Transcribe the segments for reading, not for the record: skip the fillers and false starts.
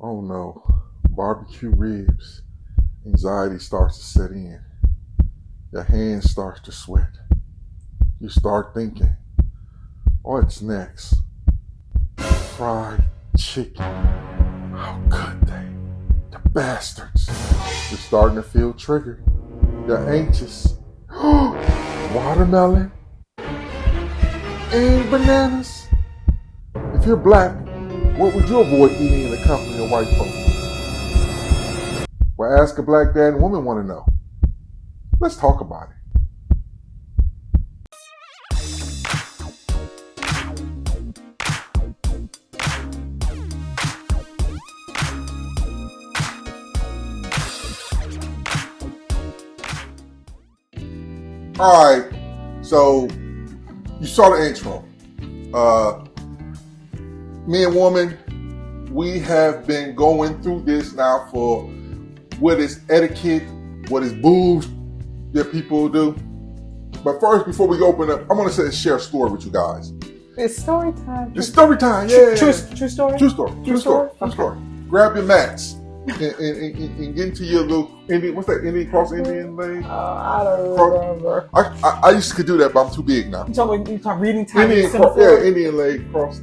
Oh no, barbecue ribs. Anxiety starts to set in. Your hands start to sweat. You start thinking, what's next? Fried chicken. How could they? The bastards. You're starting to feel triggered. You're anxious. Watermelon and bananas. If you're black, what would you avoid eating in the company of white folks? Well, ask a black dad and woman want to know. Let's talk about it. All right, so you saw the intro. Me and woman, we have been going through this now for what is etiquette, what is boobs that people do. But first, before we open up, I want to share a story with you guys. It's story time. It's story time, yeah. True story? True story. True story. Okay. True story. Grab your mats and get into your little Indian, what's that, Indian cross Indian leg? I don't remember. I used to do that, but I'm too big now. You talking reading time? Indian leg cross.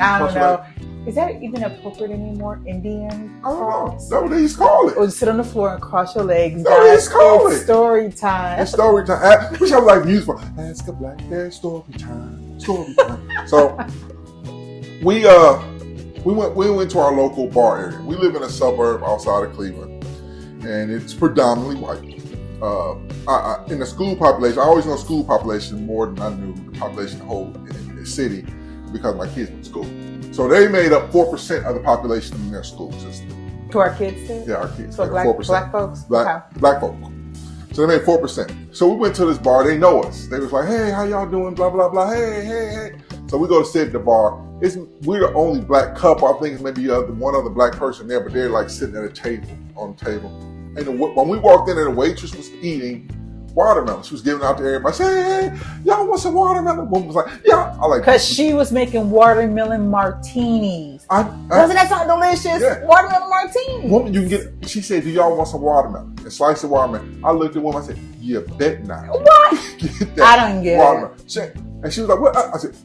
I don't know. Is that even appropriate anymore? Indian cross? That's what they used to call it. Or just sit on the floor and cross your legs. That's what they used to call it. Story time. It's story time. Which I like music for. Ask a black dad, story time. Story time. So we went to our local bar area. We live in a suburb outside of Cleveland, and it's predominantly white. In the school population, I always know school population more than I knew the population in the city because my kids went to school. So they made up 4% of the population in their school system. To our kids too? Yeah, our kids. So black folks? Black folk. So they made 4%. So we went to this bar. They know us. They was like, hey, how y'all doing? Blah, blah, blah. Hey. So we go to sit at the bar. We're the only black couple. I think it's maybe one other black person there, but they're like sitting at a table, on the table. And when we walked in, and the waitress was eating watermelon. She was giving out to everybody. Say, hey, y'all want some watermelon? Woman was like, yeah. I like. Because she was making watermelon martinis. Doesn't that sound delicious? Yeah. Watermelon martini. Woman, you can get. She said, do y'all want some watermelon? And slice of watermelon. I looked at the woman. I said, you bet not. What? Get that I don't get watermelon. it. And she was like, what? I said,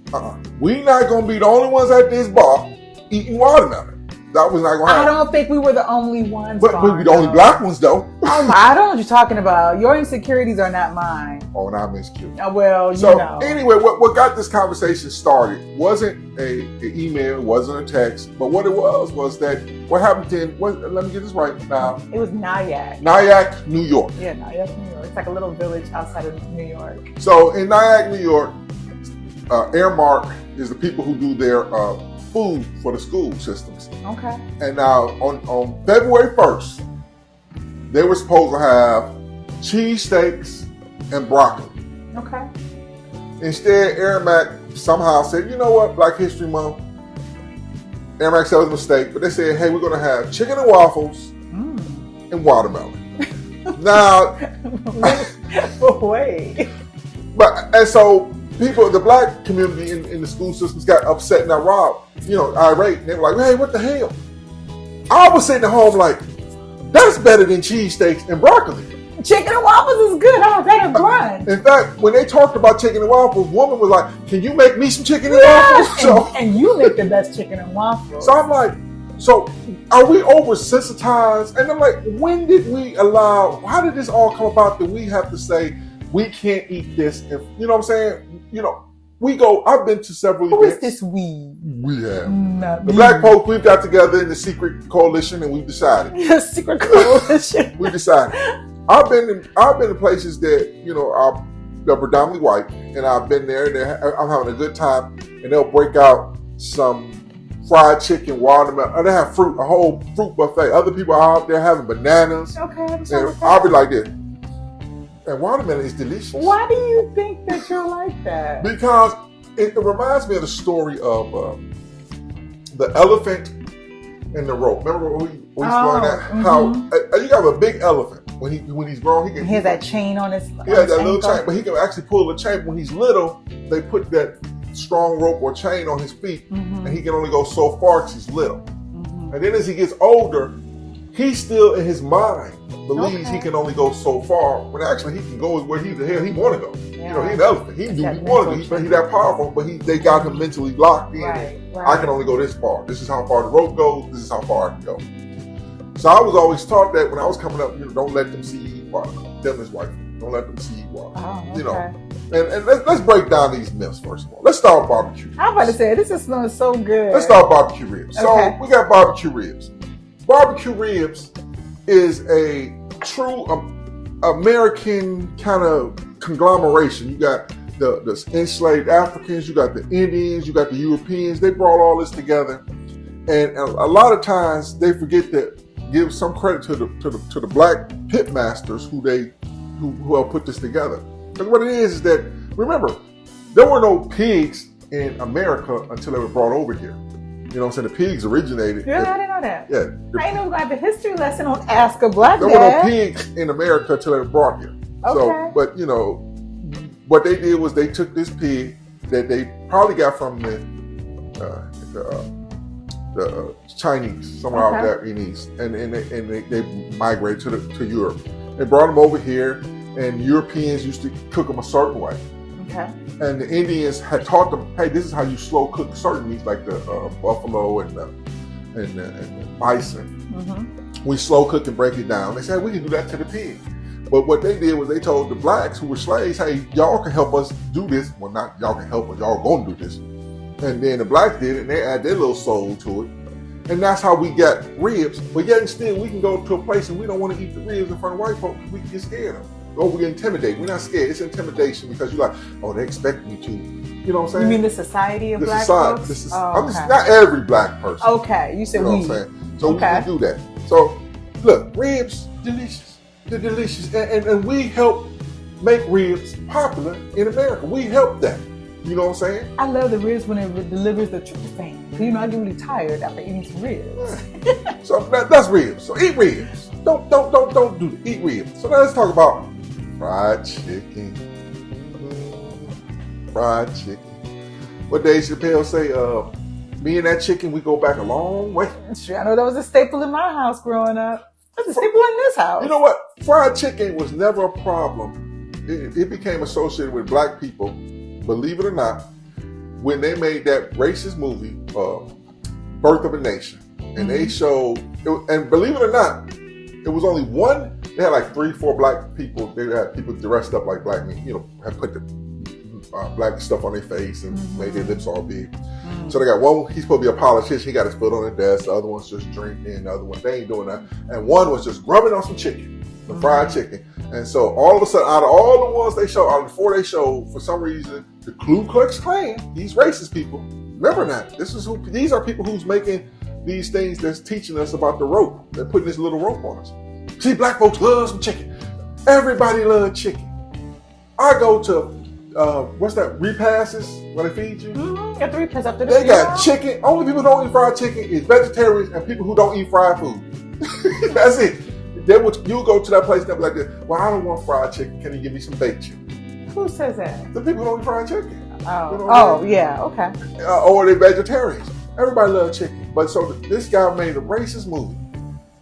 we not going to be the only ones at this bar eating watermelon. That was not going to happen. I don't think we were the only ones. But we the only black ones, though. I don't know what you're talking about. Your insecurities are not mine. Oh, and I'm insecure. Well, you know. So anyway, what got this conversation started wasn't an email, wasn't a text, but what it was that what happened let me get this right now. It was Nyack. Nyack, New York. Yeah, Nyack, New York. It's like a little village outside of New York. So in Nyack, New York, Airmark is the people who do their food for the school systems. Okay. And now on February 1st, they were supposed to have cheesesteaks and broccoli. Okay. Instead, Airmark somehow said, you know what, Black History Month. Airmark said it was a mistake, but they said, hey, we're going to have chicken and waffles and watermelon. Now, wait. And so people, the black community in the school systems got upset and irate. And they were like, hey, what the hell? I was sitting at home like, that's better than cheesesteaks and broccoli. Chicken and waffles is good. I had a brunch. In fact, when they talked about chicken and waffles, woman was like, can you make me some chicken and waffles? And you make the best chicken and waffles. So I'm like, so are we oversensitized? And I'm like, when did we how did this all come about that we have to say, we can't eat this? You know what I'm saying? I've been to several events. Who is this we? We have. The black folks, we've got together in the secret coalition and we've decided. The secret coalition. We decided. I've been in places that, they're predominantly white, and I've been there, I'm having a good time, and they'll break out some fried chicken, watermelon, and they have a whole fruit buffet. Other people are out there having bananas. Okay. And I'll be like this. And watermelon is delicious. Why do you think that you're like that? Because it reminds me of the story of the elephant and the rope. Remember when we learned that? Mm-hmm. How you have a big elephant. When he's grown, he has that chain on his. He has that little chain, but he can actually pull the chain. When he's little, they put that strong rope or chain on his feet, and he can only go so far because he's little. And then as he gets older, he still in his mind believes he can only go so far, when actually he can go where the hell he want to go. Yeah. You know, he's an elephant. He do what he want to do. He's that powerful, but they got him mentally locked in. Right. I can only go this far. This is how far the rope goes. This is how far I can go. So I was always taught that when I was coming up, don't let them see you eat water. Them his wife. Don't let them see you eat water. Oh, okay. And let's break down these myths first of all. Let's start with barbecue ribs. I'm about to say, this is smelling so good. Let's start with barbecue ribs. Okay. So we got barbecue ribs. Barbecue ribs is a true American kind of conglomeration. You got the enslaved Africans, you got the Indians, you got the Europeans. They brought all this together, and a lot of times they forget to give some credit to the black pit masters who helped put this together. Because what it is that, remember, there were no pigs in America until they were brought over here. You know what I'm saying? The pigs originated. Yeah, I didn't know that. Yeah. I didn't know we got the history lesson on Ask a Black There Dad. were no pigs in America until they were brought here. Okay. So, but what they did was they took this pig that they probably got from the Chinese, somewhere out there in East, and they migrated to Europe. They brought them over here, and Europeans used to cook them a certain way. Okay. And the Indians had taught them, hey, this is how you slow cook certain meats like the buffalo and the bison. Mm-hmm. We slow cook and break it down. They said we can do that to the pig. But what they did was they told the blacks who were slaves, hey, y'all can help us do this. Well, not y'all can help us, y'all gonna do this. And then the blacks did it, and they add their little soul to it. And that's how we got ribs. But yet and still, we can go to a place and we don't want to eat the ribs in front of white folks because we can get scared of them. Or we intimidate. We're not scared. It's intimidation because you're like, oh, they expect me to. You know what I'm saying? You mean the society of black society, folks? I'm just, not every black person. Okay, you said you know we. What I'm saying? So we can do that. So look, ribs, delicious. They're delicious. And we help make ribs popular in America. We help that. You know what I'm saying? I love the ribs when it delivers the tryptophan. You know, I get really tired after eating some ribs. Yeah. So that's ribs. So eat ribs. Don't do that. Eat ribs. So now let's talk about fried chicken. Fried chicken. What Dave Chappelle say? Me and that chicken, we go back a long way. Sure, I know that was a staple in my house growing up. That's a staple in this house. You know what? Fried chicken was never a problem. It became associated with black people, believe it or not, when they made that racist movie, Birth of a Nation. And they showed, and believe it or not, it was only one, they had like 3-4 black people, they had people dressed up like black men, had put the black stuff on their face and made their lips all big. So they got one, he's supposed to be a politician, he got his foot on the desk, the other one's just drinking, the other one, they ain't doing that. And one was just rubbing on some chicken, some fried chicken. And so all of a sudden, out of all the ones they showed, out of the 4 they showed, for some reason, the Ku Klux Klan, these racist people, remember that, these are people who's making these things that's teaching us about the rope. They're putting this little rope on us. See, black folks love some chicken. Everybody loves chicken. I go to, what's that, repasses where they feed you? Mm-hmm. Got the repass after the They got chicken. Only people who don't eat fried chicken is vegetarians and people who don't eat fried food. That's it. You go to that place and they'll be like this, well, I don't want fried chicken. Can you give me some baked chicken? Who says that? The people who don't eat fried chicken. Oh, yeah, okay. Or they're vegetarians. Everybody loves chicken. But so this guy made a racist movie.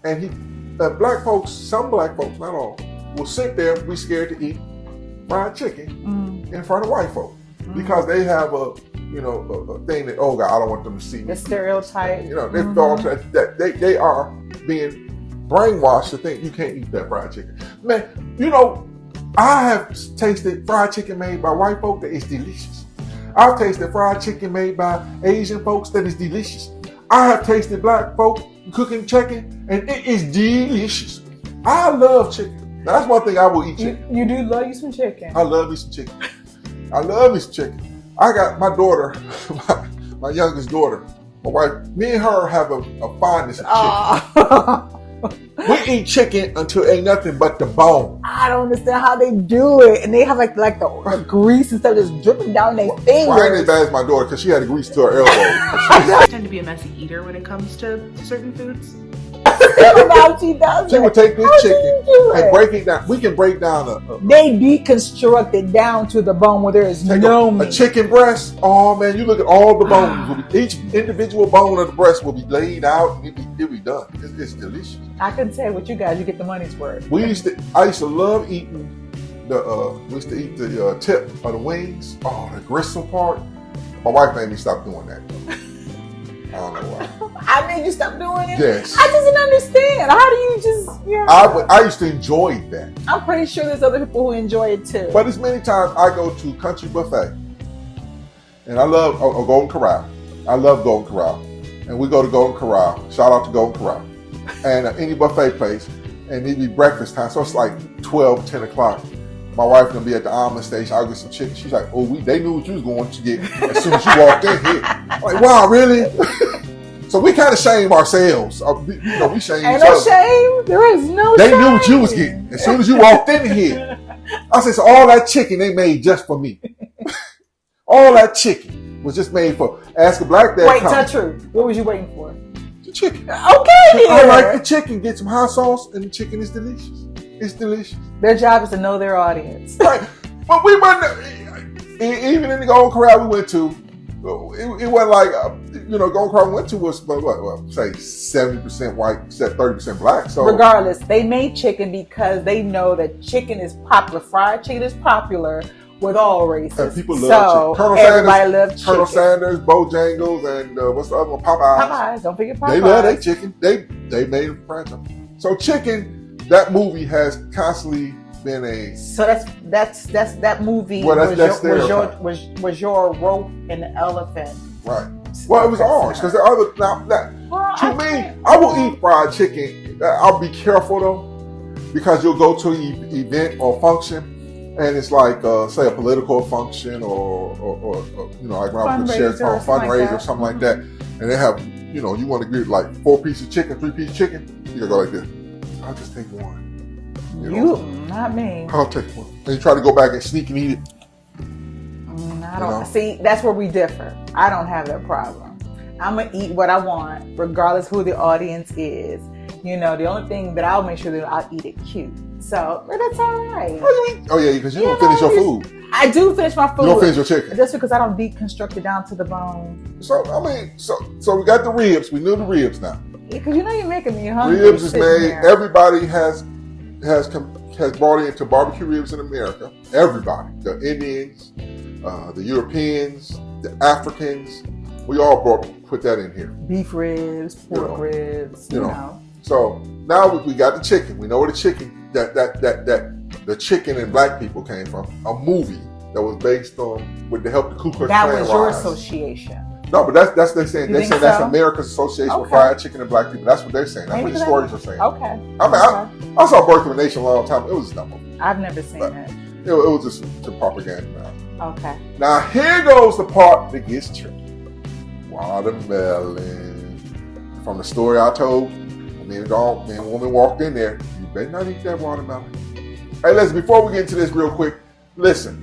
And black folks, some black folks, not all, will sit there and be scared to eat fried chicken in front of white folks. Because they have a thing that, oh God, I don't want them to see me. The stereotype. They fall that they are being brainwashed to think you can't eat that fried chicken. Man, I have tasted fried chicken made by white folk that is delicious. I've tasted fried chicken made by Asian folks that is delicious. I have tasted black folk cooking chicken and it is delicious. I love chicken. Now, that's one thing I will eat chicken. You do love you some chicken. I love me some chicken. I love me some chicken. I got my daughter, my youngest daughter, my wife, me and her have a fondness of chicken. We eat chicken until ain't nothing but the bone. I don't understand how they do it. And they have like the grease and stuff just dripping down their fingers. Well, I ain't as bad as my daughter because she had the grease to her elbow. I tend to be a messy eater when it comes to certain foods. understand how she does She it. would take this chicken and break it down. We can break down They deconstruct it down to the bone where there is no meat. A chicken breast. Oh man, you look at all the bones. Each individual bone of the breast will be laid out and it'll be done. It's delicious. I couldn't say with you guys, you get the money's worth. I used to love eating we used to eat the tip of the wings. Oh, the gristle part. My wife made me stop doing that. I don't know why. I made you stop doing it? Yes. I just didn't understand. How do you just, I used to enjoy that. I'm pretty sure there's other people who enjoy it too. But as many times I go to Country Buffet. And I love Golden Corral. I love Golden Corral. And we go to Golden Corral. Shout out to Golden Corral. And any buffet place. And it be breakfast time. So it's like 12, 10 o'clock. My wife gonna be at the omelet station. I'll get some chicken. She's like, "Oh, they knew what you was going to get as soon as you walked in here." I'm like, wow, really? So we kind of shame ourselves. We shame each other. Ain't no shame. There is no shame. They knew what you was getting as soon as you walked in here. I said, so all that chicken they made just for me. All that chicken was just made for. Ask a black dad. Wait, tell truth. What was you waiting for? The chicken. Okay, I like the chicken. Get some hot sauce, and the chicken is delicious. It's delicious. Their job is to know their audience. Right. But we went, even in the Golden Corral we went to, it wasn't like, Golden Corral we went to was, say 70% white, 30% black. So regardless, they made chicken because they know that chicken is popular. Fried chicken is popular with all races. And people love chicken. Everybody loves chicken. Colonel Sanders, Bojangles, and what's the other one? Popeyes. Popeyes. Don't forget Popeyes. They love their chicken. They made it franchise. So chicken. That movie has constantly been a. So that movie was your rope and the elephant. Right. Well, it was ours because the other to me, I will eat fried chicken. I'll be careful though, because you'll go to an event or function, and it's like say a political function or like when I was with Sheriff's on fundraiser or something like that, and they have you want to get like 4 pieces of chicken, 3-piece chicken, you gotta go like this. I'll just take one. Not me. I'll take one. And you try to go back and sneak and eat it. I don't see. That's where we differ. I don't have that problem. I'm gonna eat what I want, regardless who the audience is. The only thing that I'll make sure that I'll eat it cute. So that's all right. Oh yeah, because you don't finish your food. I do finish my food. You don't finish your chicken. Just because I don't deconstruct it down to the bone. So so we got the ribs. We knew the ribs now. Because you're making me hungry. Ribs is made. Everybody has brought into barbecue ribs in America. Everybody, the Indians, the Europeans, the Africans, we all put that in here. Beef ribs, pork ribs, So now we got the chicken. We know where the chicken that the chicken and black people came from. A movie that was based on with the help of the Ku Klux Klan. That was your association. No, but that's they saying. They saying that's America's Association for Fried Chicken and Black People. That's what they're saying. That's what the stories are saying. Okay. I saw Birth of a Nation a long time. It was a movie. I've never seen it. It was just some propaganda. Okay. Now here goes the part that gets tricky. Watermelon. From the story I told, me and woman walked in there. You better not eat that watermelon. Hey, listen. Before we get into this real quick, listen.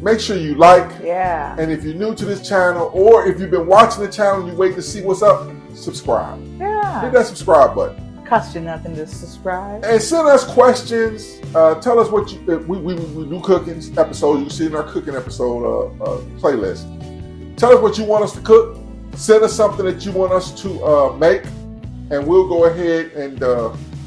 Make sure you like. Yeah. And if you're new to this channel, or if you've been watching the channel and you wait to see what's up, subscribe. Yeah. Hit that subscribe button. Cost you nothing to subscribe. And send us questions. Tell us what we do cooking episodes. You can see in our cooking episode playlist. Tell us what you want us to cook. Send us something that you want us to make, and we'll go ahead and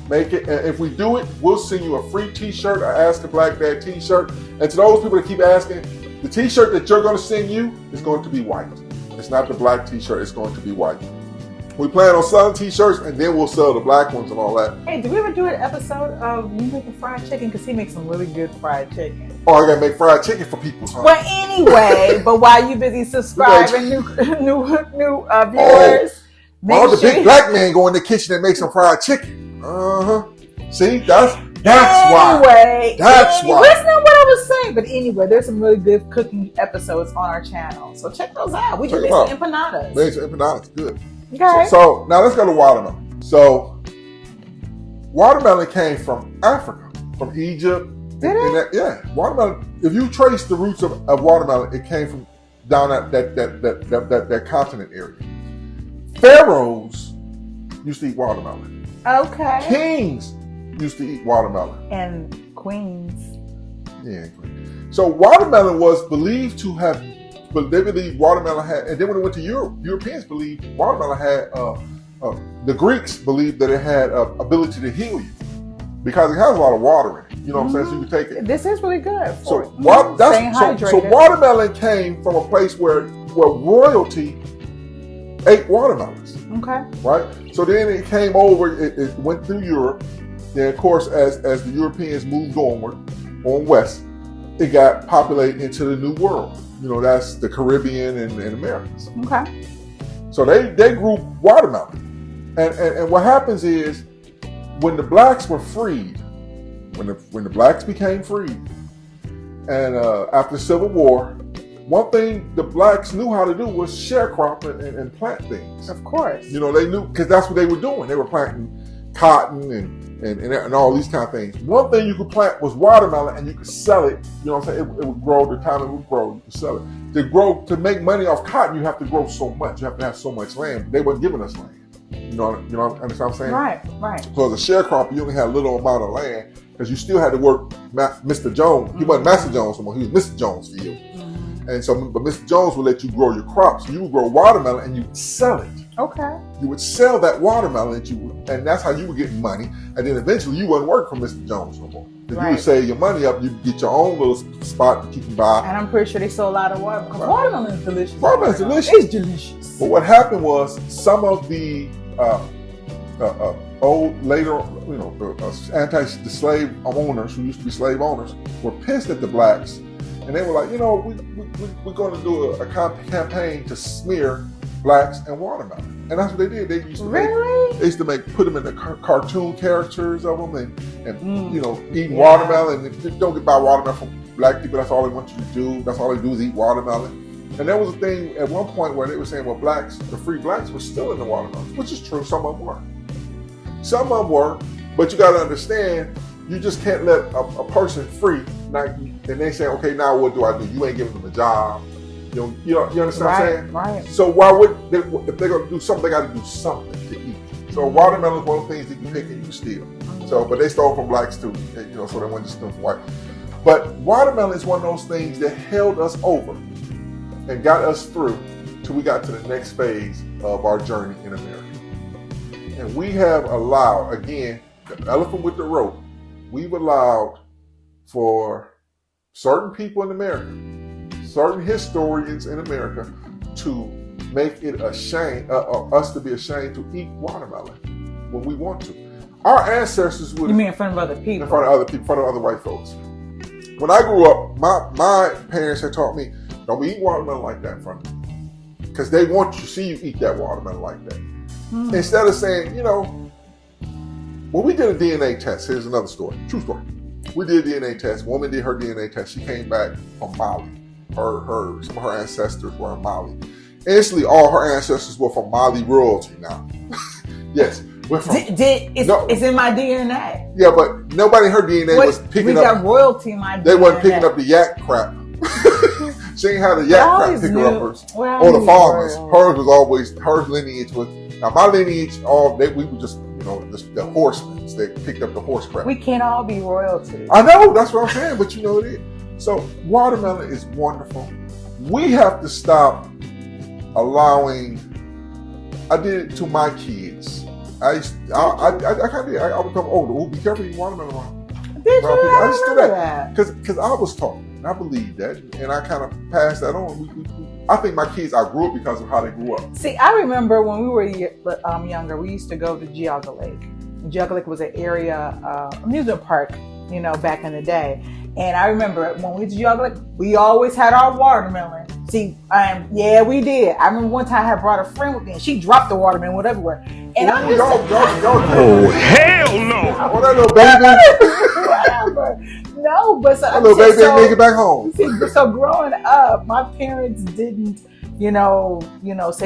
make it. And if we do it, we'll send you a free t-shirt, an Ask a Black Dad t-shirt. And to those people that keep asking, the t-shirt that you're going to send you is going to be white. It's not the black t-shirt, it's going to be white. We plan on selling t-shirts, and then we'll sell the black ones and all that. Hey, did we ever do an episode of you making fried chicken? Because he makes some really good fried chicken. Oh, I got to make fried chicken for people, huh? Well, anyway, but while you busy subscribing new viewers, the big black man go in the kitchen and make some fried chicken. See, that's why. That's why. That's not what I was saying. But anyway, there's some really good cooking episodes on our channel. So check those out. We just made some empanadas. Made some empanadas. Good. Okay. So now let's go to watermelon. So watermelon came from Africa, from Egypt. Did it? Yeah. Watermelon. If you trace the roots of watermelon, it came from down that continent area. Pharaohs used to eat watermelon. Okay. Kings used to eat watermelon. And queens. Yeah. So watermelon was believed to have, but they believed watermelon had, and then when it went to Europe, Europeans believed watermelon had, the Greeks believed that it had ability to heal you because it has a lot of water in it. You know what I'm saying? So you can take it. This is really good for So, staying so watermelon came from a place where royalty ate watermelons. Okay. Right? So then it came over, it went through Europe. Then of course, as the Europeans moved on west, it got populated into the New World. You know, that's the Caribbean and Americas. Okay. So they grew watermelon. And what happens is when the blacks were freed, when the blacks became free, and after the Civil War, one thing the blacks knew how to do was sharecrop and plant things. Of course. You know, they knew, because that's what they were doing. They were planting cotton and all these kind of things. One thing you could plant was watermelon, and you could sell it. You know what I'm saying? It would grow. The time it would grow, you could sell it. To make money off cotton, you have to grow so much. You have to have so much land. They weren't giving us land. You know, understand what I'm saying? Right. So as a sharecropper, you only had a little amount of land because you still had to work Mr. Jones. He wasn't Master Jones anymore. He was Mr. Jones for you. And so, but Mr. Jones would let you grow your crops. You would grow watermelon and you would sell it. Okay. You would sell that watermelon and that's how you would get money. And then eventually you wouldn't work for Mr. Jones no more. If you would save your money up, you'd get your own little spot that you can buy. And I'm pretty sure they sold a lot of water because watermelon is delicious. Watermelon is delicious. It's delicious. But what happened was some of the old, later, the slave owners who used to be slave owners were pissed at the blacks. And they were like, we're going to do a campaign to smear blacks and watermelon. And that's what they did. They used to put them in the cartoon characters of them and eating watermelon. And don't get buy watermelon from black people. That's all they want you to do. That's all they do is eat watermelon. And there was a thing at one point where they were saying, well, the free blacks were still in the watermelon, which is true. Some of them were. Some of them were, but you got to understand, you just can't let a person free. And they say, okay, now what do I do? You ain't giving them a job. You understand what I'm saying? Right. So why would if they're going to do something, they got to do something to eat. So watermelon is one of the things that you pick and you can steal. So, but they stole from blacks too. So they weren't just stealing from white. But watermelon is one of those things that held us over and got us through till we got to the next phase of our journey in America. And we have allowed, again, the elephant with the rope, we've allowed for certain people in America, certain historians in America, to make it a shame, us to be ashamed to eat watermelon when we want to. Our ancestors would. You mean in front of other people? In front of other people, in front of other white folks. When I grew up, my parents had taught me, don't be eating watermelon like that in front of them. Because they want to see you eat that watermelon like that. Instead of saying, when we did a DNA test, here's another story, true story. We did a DNA test. Woman did her DNA test. She came back from Mali. Some of her ancestors were in Mali. Instantly, all her ancestors were from Mali royalty now. Yes. It's in my DNA. Yeah, but nobody in her DNA was picking up. We got royalty in my DNA. They wasn't picking up the yak crap. She ain't had the yak crap picker uppers or the farmers. Hers was always, her lineage was, now my lineage, we were just, the horsemen. They picked up the horse crap. We can't all be royalty. I know, that's what I'm saying, but it is. So watermelon is wonderful. We have to stop allowing, I did it to my kids. I would come older. Oh, be careful eating watermelon around. Did you? I just do that because I was taught, and I believe that, and I kind of passed that on. I think my kids outgrew it because of how they grew up. See, I remember when we were younger, we used to go to Geauga Lake. Geauga Lake was an area amusement park, back in the day. And I remember when we went to Geauga Lake, we always had our watermelon. See, we did. I remember one time I had brought a friend with me, and she dropped the watermelon went everywhere. And I'm just oh hell no! Oh, that little baby. No, but that little baby ain't make it back home. See, so growing up, my parents didn't, say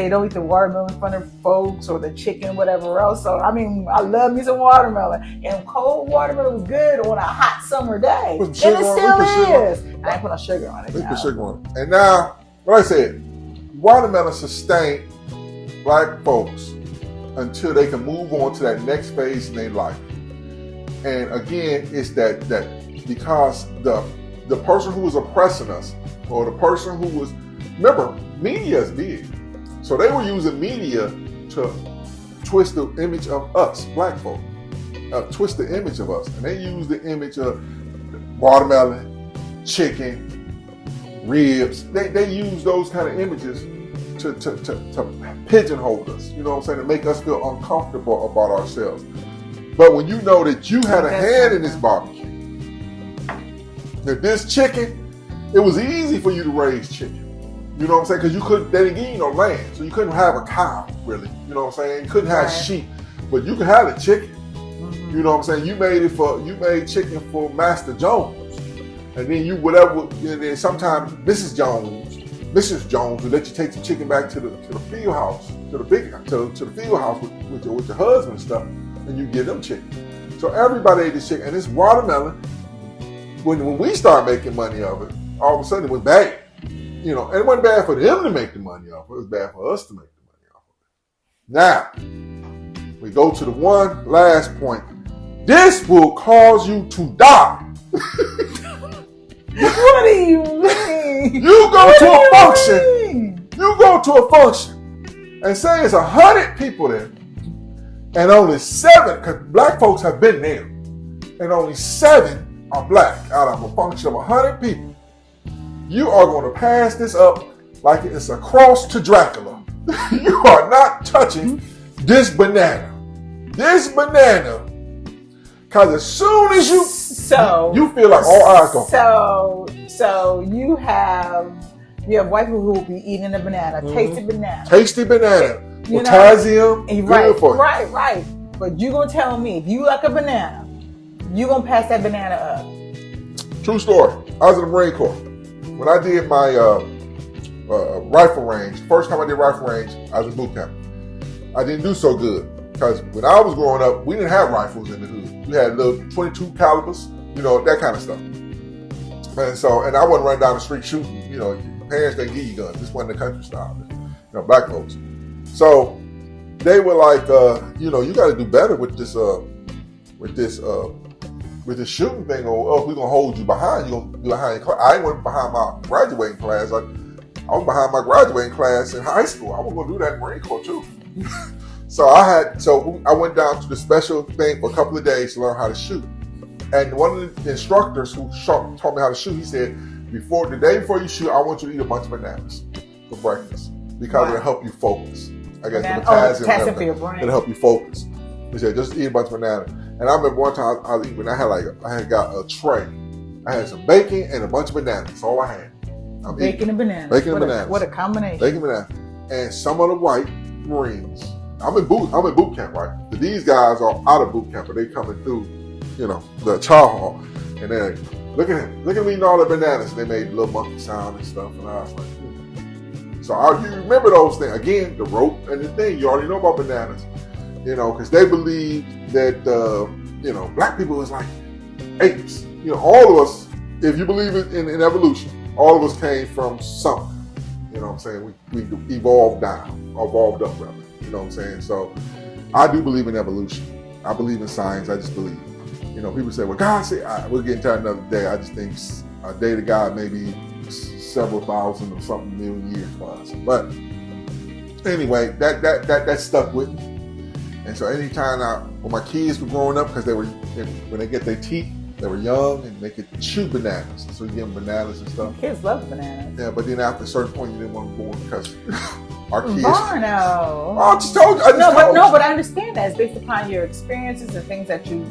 don't eat the watermelon in front of folks or the chicken, whatever else. So I love me some watermelon, and cold watermelon was good on a hot summer day, and it still is. I ain't put no sugar on it. They put sugar on it, and now, like I said, watermelon sustained black folks until they can move on to that next phase in their life. And again, it's that because the person who was oppressing us, or the person who was, remember, media is big. So they were using media to twist the image of us, black folk. Twist the image of us. And they use the image of watermelon, chicken, ribs. They use those kind of images to pigeonhole us, you know what I'm saying, to make us feel uncomfortable about ourselves. But when you know that you had a hand in this barbecue, that this chicken, it was easy for you to raise chicken. You know what I'm saying? Because they didn't give you no land, so you couldn't have a cow, really. You know what I'm saying? You couldn't have sheep, but you could have the chicken. You know what I'm saying? You made chicken for Master Jones, and then and then sometimes Mrs. Jones would let you take the chicken back to the field house, to the field house with your husband and stuff, and you give them chicken. So everybody ate this chicken, and this watermelon. When we started making money of it, all of a sudden it was bad. You know, and it wasn't bad for them to make the money off of it. It was bad for us to make the money off of it. Now, we go to the one last point. This will cause you to die. What do you mean? You go to a function and say it's 100 people there, and only 7, because black folks have been there, and only 7 are black out of a function of 100 people. You are going to pass this up like it's a cross to Dracula. You are not touching this banana. This banana. Because as soon as you feel like all eyes go. So you have white people who will be eating a banana, tasty banana. Tasty banana. Potassium. Right, for right. But you going to tell me, if you like a banana, you going to pass that banana up. True story. I was in the Marine Corps. When I did my rifle range, first time I did rifle range, I was in boot camp. I didn't do so good because when I was growing up, we didn't have rifles in the hood. We had little 22 calibers, that kind of stuff. And I wasn't running down the street shooting. Your parents didn't give you guns. This wasn't the country style, black folks. So they were like, you got to do better with this shooting thing, or we're gonna hold you behind. You're gonna be behind your class. I ain't went behind my graduating class. I was behind my graduating class in high school. I was gonna do that in Marine Corps too. So I went down to the special thing for a couple of days to learn how to shoot. And one of the instructors who taught me how to shoot, he said, the day before you shoot, I want you to eat a bunch of bananas for breakfast because it'll help you focus. I guess the potassium for your brain. It'll help you focus. He said, just eat a bunch of bananas. And I remember one time I was eating, I had got a tray. I had some bacon and a bunch of bananas. That's all I had. Bacon and bananas. What a combination. Bacon and bananas. And some of the white Marines. I'm in boot camp, right? But these guys are out of boot camp, but they coming through, the chow hall. And they're like, look at him eating all the bananas. And they made a little monkey sound and stuff. And I was like, So you remember those things. Again, the rope and the thing. You already know about bananas. Because they believe that, black people is like apes. All of us, if you believe in evolution, all of us came from something. You know what I'm saying? We evolved up rather. You know what I'm saying? So I do believe in evolution. I believe in science. I just believe. People say, well, God said, we'll get into that another day. I just think a day to God maybe several thousand or something million years for us. But anyway, that stuck with me. And so anytime when my kids were growing up, because when they get their teeth, they were young and they could chew bananas. So you give them bananas and stuff. Kids love bananas. Yeah, but then after a certain point, you didn't want them born because our kids. Barno. I just told you. But I understand that it's based upon your experiences and things that you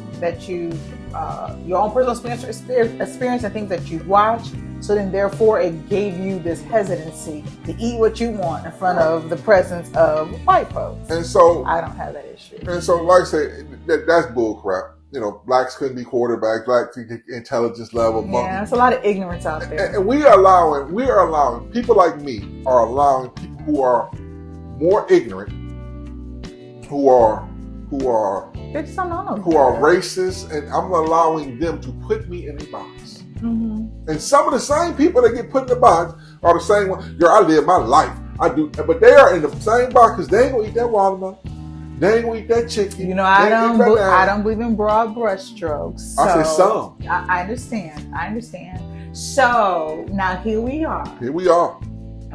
your own personal experience and things that you watched. So then, therefore, it gave you this hesitancy to eat what you want in front of the presence of white folks. And so I don't have that issue. And so, like I say, that's bull crap. Blacks couldn't be quarterbacks. Blacks could get intelligence level. Yeah, there's a lot of ignorance out there. And we are allowing people like me are allowing people who are more ignorant, who are they just don't know. Who are racist, and I'm allowing them to put me in a box. Mm-hmm. And some of the same people that get put in the box are the same one. I live my life. I do, but they are in the same box because they ain't gonna eat that watermelon. They ain't gonna eat that chicken. You know, I don't believe in broad brushstrokes. So I said some. I understand. So now here we are. And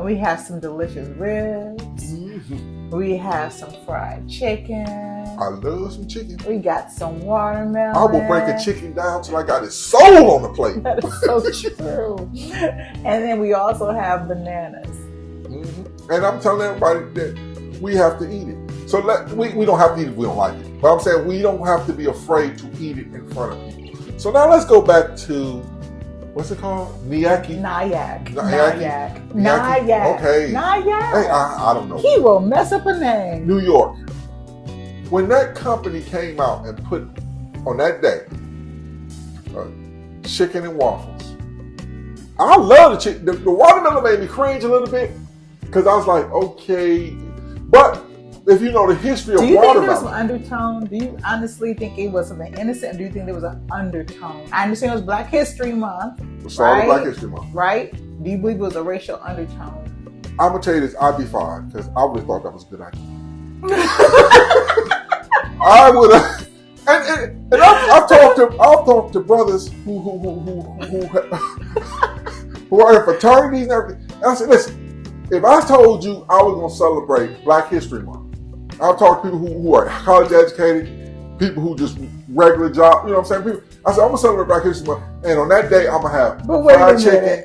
we have some delicious ribs. Mm-hmm. We have some fried chicken. I love some chicken. We got some watermelon. I will break a chicken down till I got its soul on the plate. That is so true. And then we also have bananas. Mm-hmm. And I'm telling everybody that we have to eat it. So we don't have to eat it if we don't like it. But I'm saying we don't have to be afraid to eat it in front of people. So now let's go back to, what's it called? Nyack. Okay. Nyack. Hey, I don't know. He will mess up a name. New York. When that company came out and put on that day chicken and waffles, I love the chicken. The watermelon made me cringe a little bit because I was like, okay, but if you know the history of watermelon. Do you think there was an undertone? Do you honestly think it was something innocent? Or do you think there was an undertone? I understand it was Black History Month. The start of Black History Month. Right? Do you believe it was a racial undertone? I'm going to tell you this, I'd be fine because I would have thought that was a good idea. I would have, and I've talked to brothers who are in fraternities and everything. And I said, listen, if I told you I was going to celebrate Black History Month, I've talked to people who are college educated, people who just regular job, you know what I'm saying? I said, I'm going to celebrate Black History Month, and on that day, I'm going to have fried chicken,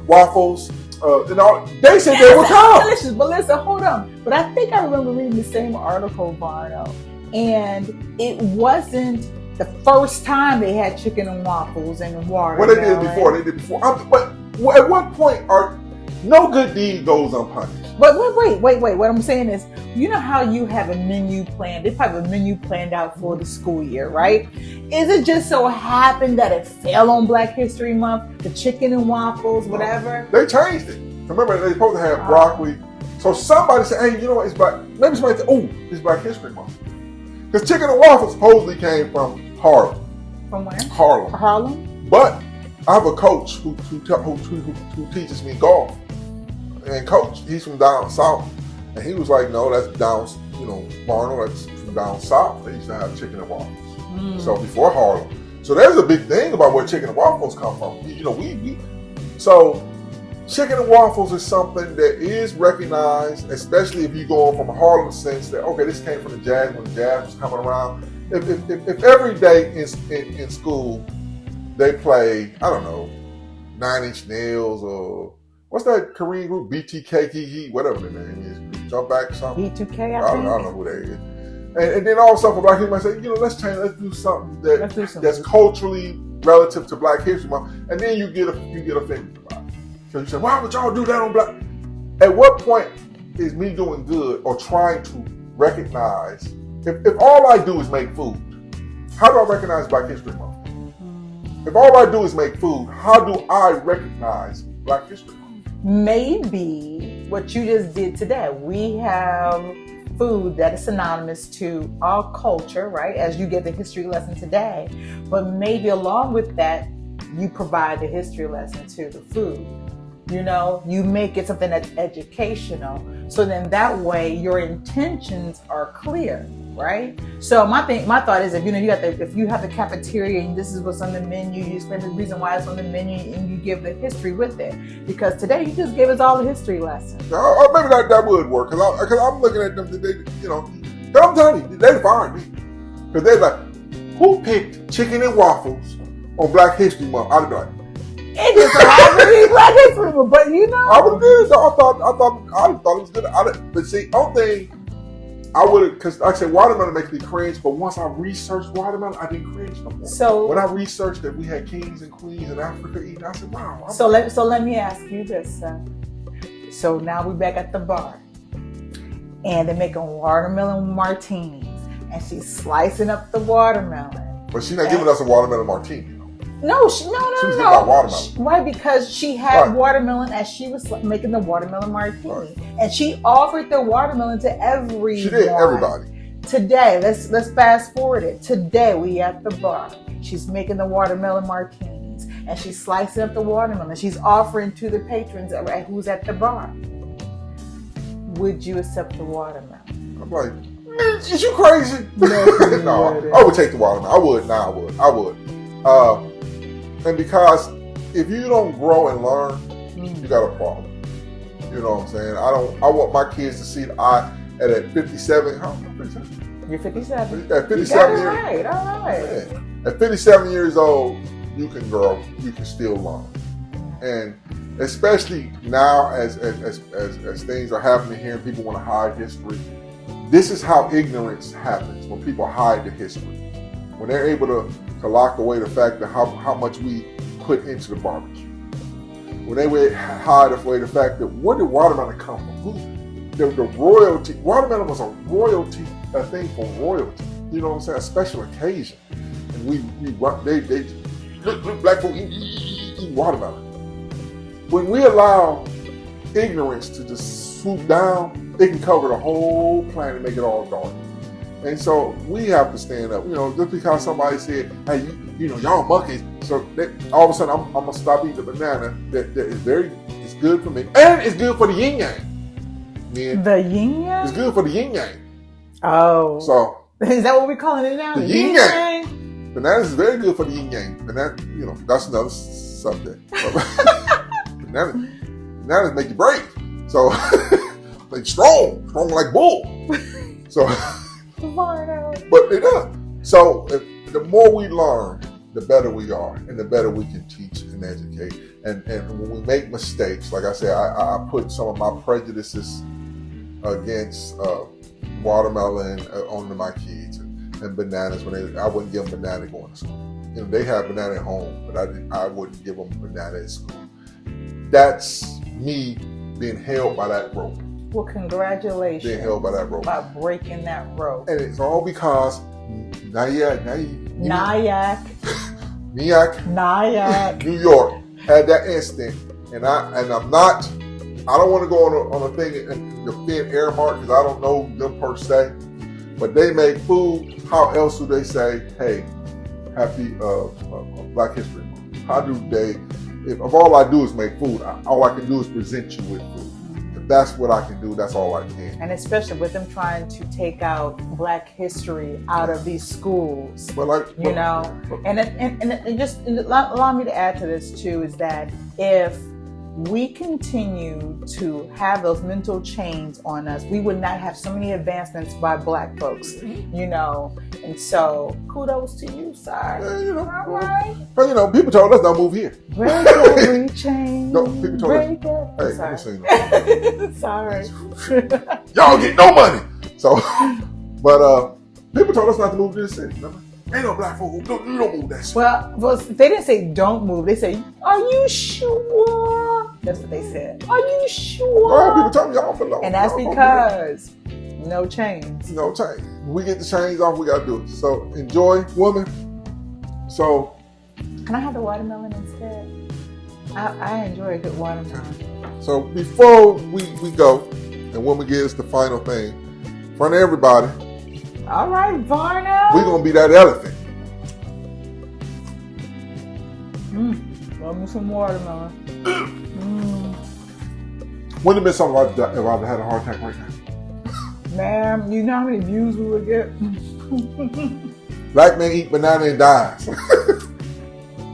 waffles, and all. They said they would come. Delicious, but listen, hold on. But I think I remember reading the same article, Varno, and it wasn't the first time they had chicken and waffles and water. Well, they did it before. But at what point no good deed goes unpunished? But wait. What I'm saying is, you know how you have a menu planned? They probably have a menu planned out for the school year, right? Is it just so happened that it fell on Black History Month, the chicken and waffles, whatever? They changed it. Remember, they're supposed to have broccoli. So somebody said, hey, you know what? It's Black. Maybe somebody said, oh, it's Black History Month. Because chicken and waffles supposedly came from Harlem. From where? Harlem. But I have a coach who teaches me golf. And coach, he's from down south. And he was like, no, that's down, Barnum, that's from down south. They used to have chicken and waffles. So before Harlem. So there's a big thing about where chicken and waffles come from. So chicken and waffles is something that is recognized, especially if you go from a Harlem sense that, okay, this came from the jazz when the jazz was coming around. If every day in school they play, I don't know, 9 Inch Nails or what's that Korean group? BTK, whatever the name is. Jump Back or something. B2K, I don't know who that is. And then all stuff for Black History Month, say, let's do something that's culturally relative to Black History Month. And then you get offended about it. So you say, why would y'all do that on Black? At what point is me doing good or trying to recognize, if all I do is make food, how do I recognize Black History Month? If all I do is make food, how do I recognize Black History Month? Maybe what you just did today. We have food that is synonymous to our culture, right? As you get the history lesson today. But maybe along with that, you provide the history lesson to the food. You make it something that's educational. So then that way your intentions are clear, right? So my thought is, if you have the cafeteria and this is what's on the menu, you explain the reason why it's on the menu and you give the history with it. Because today you just gave us all the history lesson. Or maybe that would work. Because I'm looking at them today, I'm telling you, they fired me. Because they're like, who picked chicken and waffles on Black History Month? I don't know. It just happened to be Black History Month, but I was good. So I thought it was good. But see, only thing I would have, because like I said, watermelon makes me cringe. But once I researched watermelon, I didn't cringe no more. So when I researched that we had kings and queens in Africa eating, I said, wow. So let me ask you this. So now we're back at the bar, and they're making watermelon martinis, and she's slicing up the watermelon. But she's not giving us a watermelon martini. No. She was about watermelon. Why? Because she had watermelon as she was making the watermelon martini, and she offered the watermelon to everyone. She did, everybody. Today, let's fast forward it. Today, we at the bar. She's making the watermelon martinis, and she's slicing up the watermelon. She's offering to the patrons who's at the bar. Would you accept the watermelon? I'm like, Is you crazy? No, I would take the watermelon. I would. I would. And because if you don't grow and learn, you got a problem. You know what I'm saying? I want my kids to see at 57. How old am I? 57? You're 57. At 57 years. Right. All right. Yeah. At 57 years old, you can grow. You can still learn. And especially now, as things are happening here, and people want to hide history. This is how ignorance happens, when people hide the history. When they're able to lock away the fact that how much we put into the barbecue. When they would hide away the fact that where did watermelon come from? The royalty. Watermelon was a thing for royalty. You know what I'm saying? A special occasion. And they look, black folk eat watermelon. When we allow ignorance to just swoop down, it can cover the whole planet and make it all dark. And so we have to stand up. You know, just because somebody said, hey, y'all monkeys, so all of a sudden I'm gonna stop eating the banana that is it's good for me. And it's good for the yin yang. Man, the yin yang? It's good for the yin yang. Oh. So is that what we're calling it now? The yin yang. Bananas is very good for the yin yang. And that's another subject. Bananas make you brave. So like strong like bull. So but it does. So the more we learn, the better we are, and the better we can teach and educate. And when we make mistakes, like I said, I put some of my prejudices against watermelon onto my kids and bananas. I wouldn't give them banana going to school. They have banana at home, but I wouldn't give them banana at school. That's me being held by that rope. Well, congratulations. Being held by that rope. By breaking that rope. And it's all because Nyack, New York had that instinct. And I'm not, I don't want to go on a thing and defend Airmark because I don't know them per se. But they make food. How else do they say, hey, happy Black History Month? How do they, if all I do is make food, all I can do is present you with food. If that's what I can do, that's all I can. And especially with them trying to take out Black history out of these schools, and just allow me to add to this too, is that if we continue to have those mental chains on us, we would not have so many advancements by Black folks, and so kudos to you, sir. Yeah, all right. But people told us don't move here. Break every chain. No, people told us. Hey, sorry. Y'all get no money. So, but people told us not to move to this city. Remember? Ain't no Black folk. You don't move that shit. Well, they didn't say don't move. They say, are you sure? That's what they said. Are you sure? Well, people tell me y'all belong. And that's because no chains. No chains. When we get the chains off, we gotta do it. So enjoy, woman. So. Can I have the watermelon instead? I enjoy a good watermelon. So before we go, and when we get us the final thing, in front of everybody. All right, Varna. We're going to be that elephant. Love me some watermelon. Wouldn't it been something if I had a heart attack right now? Ma'am, you know how many views we would get? Black man eat banana and dies.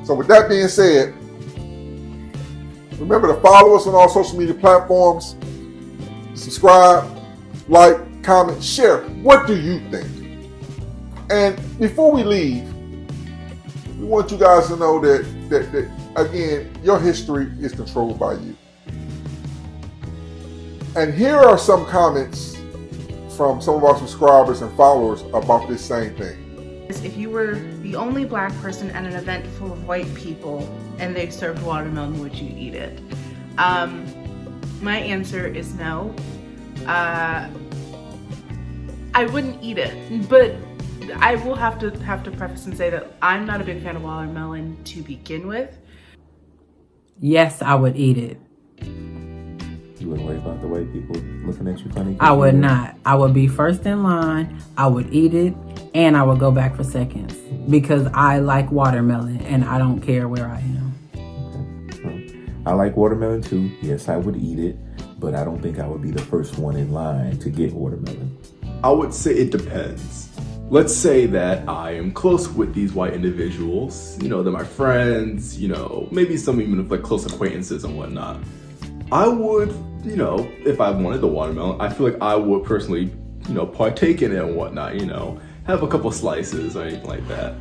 So with that being said, remember to follow us on all social media platforms. Subscribe, like, comment, share. What do you think? And before we leave, we want you guys to know that again, your history is controlled by you. And here are some comments from some of our subscribers and followers about this same thing. If you were the only Black person at an event full of white people and they served watermelon, would you eat it? My answer is no. I wouldn't eat it, but I will have to preface and say that I'm not a big fan of watermelon to begin with. Yes, I would eat it. You wouldn't worry about the white people looking at you funny? I would not. I would be first in line. I would eat it, and I would go back for seconds because I like watermelon, and I don't care where I am. Okay. I like watermelon too. Yes, I would eat it, but I don't think I would be the first one in line to get watermelon. I would say it depends. Let's say that I am close with these white individuals, they're my friends, maybe some even like close acquaintances and whatnot. I would, if I wanted the watermelon, I feel like I would personally, partake in it and whatnot, have a couple slices or anything like that.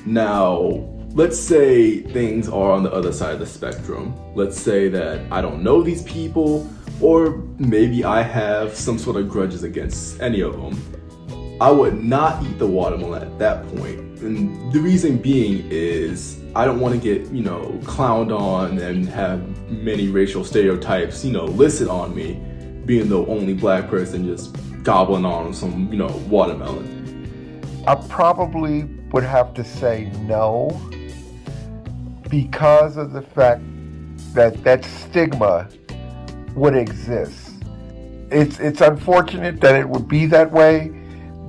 Now, let's say things are on the other side of the spectrum. Let's say that I don't know these people, or maybe I have some sort of grudges against any of them. I would not eat the watermelon at that point. And the reason being is I don't want to get, clowned on and have many racial stereotypes, listed on me, being the only black person just gobbling on some, watermelon. I probably would have to say no, because of the fact that stigma would exist. It's unfortunate that it would be that way,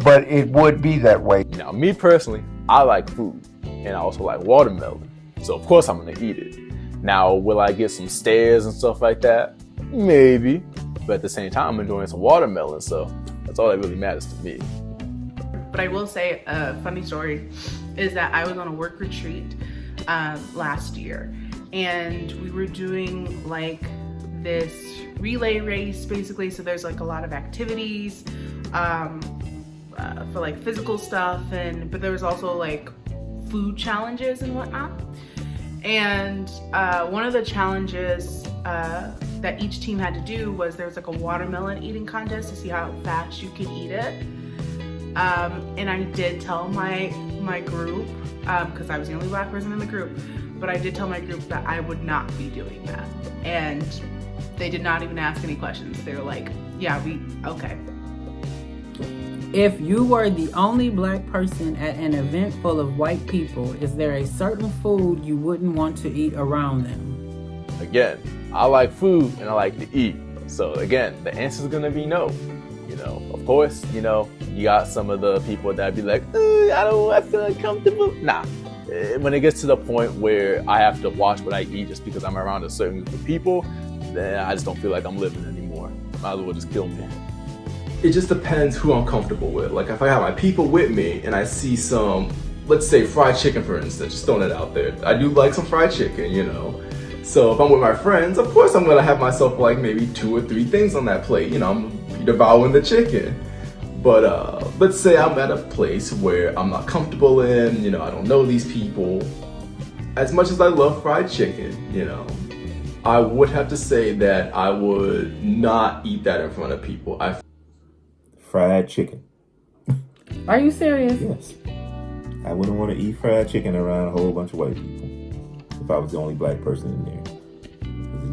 but it would be that way. Now, me personally, I like food, and I also like watermelon, so of course I'm gonna eat it. Now, will I get some stares and stuff like that? Maybe, but at the same time, I'm enjoying some watermelon, so that's all that really matters to me. But I will say a funny story is that I was on a work retreat last year, and we were doing like this relay race basically. So there's like a lot of activities for like physical stuff, but there was also like food challenges and whatnot. And one of the challenges that each team had to do was there was like a watermelon eating contest to see how fast you could eat it. And I did tell my group, because I was the only black person in the group, but I did tell my group that I would not be doing that. And they did not even ask any questions. They were like, yeah, okay. If you were the only black person at an event full of white people, is there a certain food you wouldn't want to eat around them? Again, I like food and I like to eat. So again, the answer is gonna be no. Of course, you got some of the people that be like, I feel uncomfortable. Nah, when it gets to the point where I have to watch what I eat just because I'm around a certain group of people, then I just don't feel like I'm living anymore. Might as well just kill me. It just depends who I'm comfortable with. Like if I have my people with me and I see some, let's say fried chicken for instance, just throwing it out there. I do like some fried chicken, So if I'm with my friends, of course I'm gonna have myself like maybe 2 or 3 things on that plate. I'm devouring the chicken. But let's say I'm at a place where I'm not comfortable in, I don't know these people. As much as I love fried chicken, I would have to say that I would not eat that in front of people. Fried chicken. Are you serious? Yes. I wouldn't want to eat fried chicken around a whole bunch of white people if I was the only black person in there.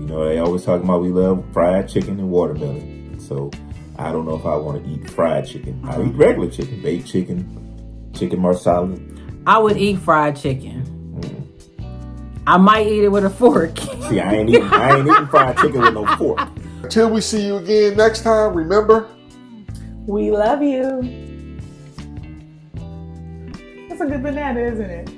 Because, they always talk about we love fried chicken and watermelon. So I don't know if I want to eat fried chicken. I eat regular chicken, baked chicken, chicken marsala. I would eat fried chicken. I might eat it with a fork. See, I ain't eating fried chicken with no fork. Until we see you again next time, remember, we love you. That's a good banana, isn't it?